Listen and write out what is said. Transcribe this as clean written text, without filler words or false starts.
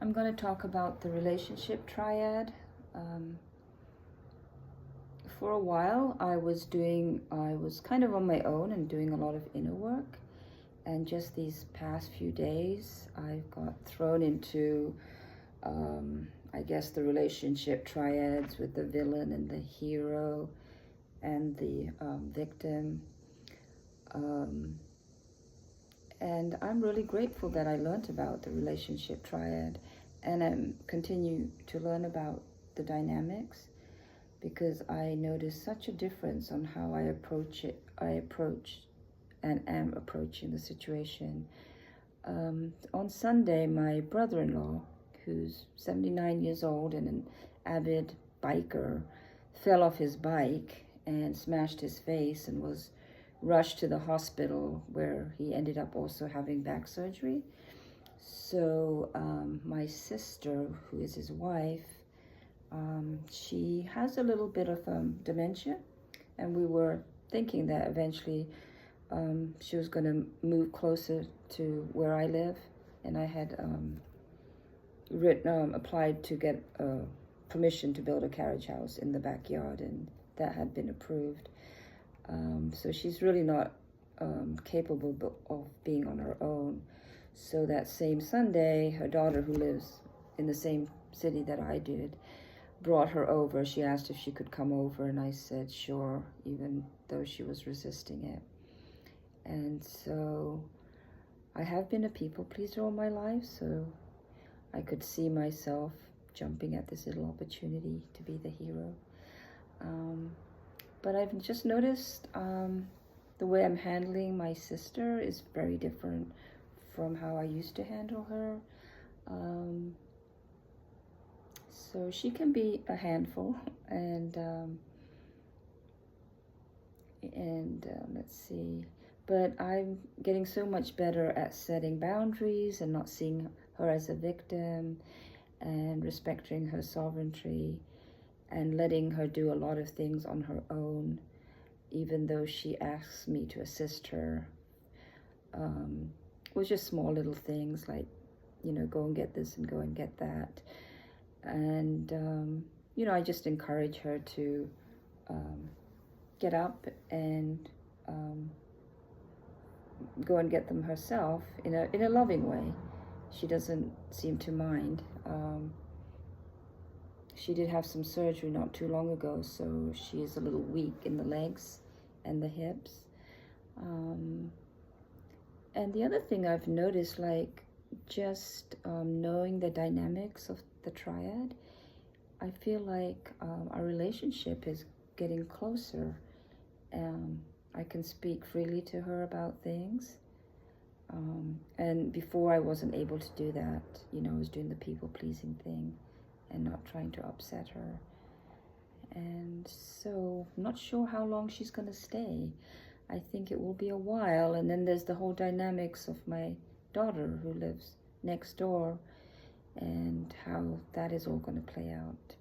I'm going to talk about the relationship triad. Um, for a while, I was kind of on my own and doing a lot of inner work. And just these past few days, I've got thrown into, I guess, the relationship triads with the villain and the hero and the victim. Um, and I'm really grateful that I learned about the relationship triad, and I continue to learn about the dynamics, because I noticed such a difference on how I approach and am approaching the situation. On Sunday, my brother-in-law, who's 79 years old and an avid biker, fell off his bike and smashed his face and was rushed to the hospital, where he ended up also having back surgery. So my sister, who is his wife, she has a little bit of dementia, and we were thinking that eventually she was going to move closer to where I live, and I had applied to get permission to build a carriage house in the backyard, and that had been approved. So she's really not capable of being on her own. So that same Sunday, her daughter, who lives in the same city that I did, brought her over. She asked if she could come over, and I said sure, even though she was resisting it. And so I have been a people pleaser all my life, so I could see myself jumping at this little opportunity to be the hero. But I've just noticed the way I'm handling my sister is very different from how I used to handle her. So she can be a handful, and let's see. But I'm getting so much better at setting boundaries and not seeing her as a victim, and respecting her sovereignty, and letting her do a lot of things on her own, even though she asks me to assist her with just small little things like, go and get this and go and get that. And, I just encourage her to get up and go and get them herself in a loving way. She doesn't seem to mind. She did have some surgery not too long ago, so she is a little weak in the legs and the hips. And the other thing I've noticed, just knowing the dynamics of the triad, I feel like our relationship is getting closer. I can speak freely to her about things. And before I wasn't able to do that. I was doing the people-pleasing thing and not trying to upset her. And so I'm not sure how long she's going to stay. I think it will be a while. And then there's the whole dynamics of my daughter, who lives next door, and how that is all going to play out.